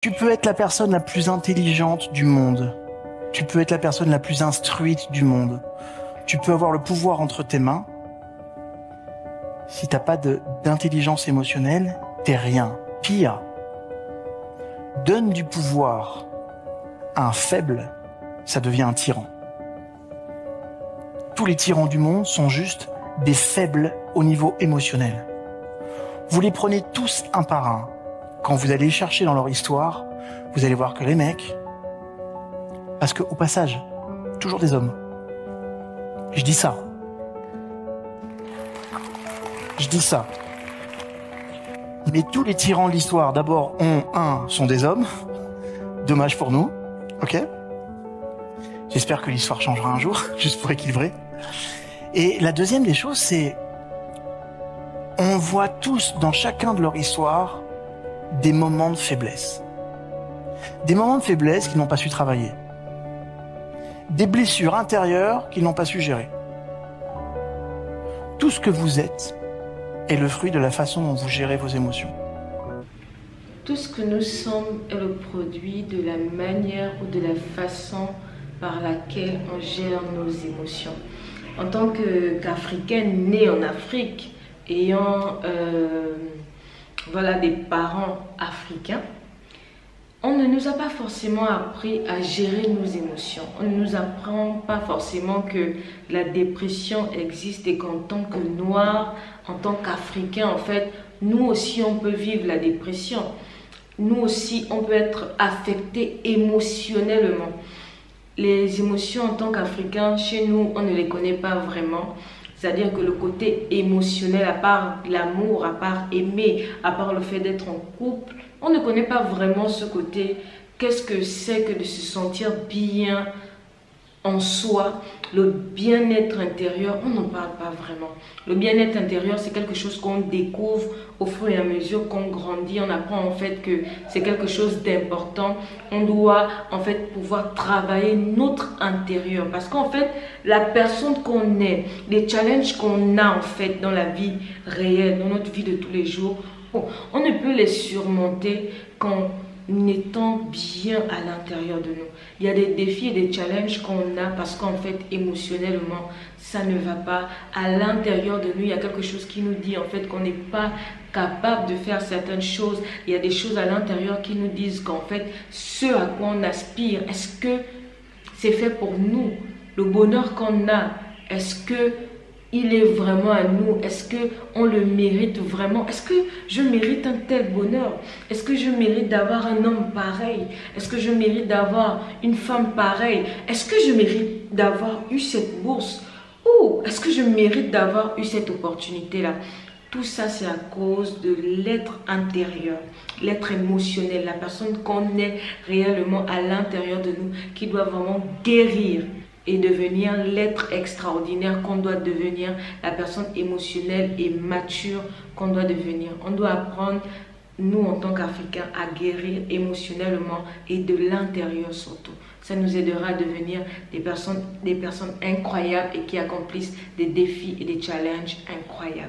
Tu peux être la personne la plus intelligente du monde. Tu peux être la personne la plus instruite du monde. Tu peux avoir le pouvoir entre tes mains. Si t'as pas d'intelligence émotionnelle, t'es rien. Pire, donne du pouvoir à un faible, ça devient un tyran. Tous les tyrans du monde sont juste des faibles au niveau émotionnel. Vous les prenez tous un par un. Quand vous allez chercher dans leur histoire, vous allez voir que les mecs, parce que au passage, toujours des hommes. Je dis ça. Mais tous les tyrans de l'histoire, d'abord, sont des hommes. Dommage pour nous, ok? J'espère que l'histoire changera un jour, juste pour équilibrer. Et la deuxième des choses, c'est on voit tous dans chacun de leur histoire des moments de faiblesse. Des moments de faiblesse qu'ils n'ont pas su travailler. Des blessures intérieures qu'ils n'ont pas su gérer. Tout ce que vous êtes est le fruit de la façon dont vous gérez vos émotions. Tout ce que nous sommes est le produit de la manière ou de la façon par laquelle on gère nos émotions. En tant qu'Africaine née en Afrique, ayant des parents africains, on ne nous a pas forcément appris à gérer nos émotions. On ne nous apprend pas forcément que la dépression existe et qu'en tant que Noirs, en tant qu'Africains, en fait, nous aussi on peut vivre la dépression. Nous aussi on peut être affectés émotionnellement. Les émotions en tant qu'Africains, chez nous, on ne les connaît pas vraiment. C'est-à-dire que le côté émotionnel, à part l'amour, à part aimer, à part le fait d'être en couple, on ne connaît pas vraiment ce côté. Qu'est-ce que c'est que de se sentir bien en soi, le bien-être intérieur, on n'en parle pas vraiment. Le bien-être intérieur, c'est quelque chose qu'on découvre au fur et à mesure qu'on grandit. On apprend en fait que c'est quelque chose d'important. On doit en fait pouvoir travailler notre intérieur. Parce qu'en fait, la personne qu'on est, les challenges qu'on a en fait dans la vie réelle, dans notre vie de tous les jours, on ne peut les surmonter qu'en étant bien à l'intérieur de nous. Il y a des défis et des challenges qu'on a parce qu'en fait émotionnellement ça ne va pas. À l'intérieur de nous il y a quelque chose qui nous dit en fait qu'on n'est pas capable de faire certaines choses. Il y a des choses à l'intérieur qui nous disent qu'en fait ce à quoi on aspire, est-ce que c'est fait pour nous? Le bonheur qu'on a, est-ce que il est vraiment à nous? Est-ce qu'on le mérite vraiment? Est-ce que je mérite un tel bonheur? Est-ce que je mérite d'avoir un homme pareil? Est-ce que je mérite d'avoir une femme pareille? Est-ce que je mérite d'avoir eu cette bourse? Ou est-ce que je mérite d'avoir eu cette opportunité-là? Tout ça, c'est à cause de l'être intérieur, l'être émotionnel, la personne qu'on est réellement à l'intérieur de nous, qui doit vraiment guérir et devenir l'être extraordinaire qu'on doit devenir, la personne émotionnelle et mature qu'on doit devenir. On doit apprendre, nous en tant qu'Africains, à guérir émotionnellement et de l'intérieur surtout. Ça nous aidera à devenir des personnes incroyables et qui accomplissent des défis et des challenges incroyables.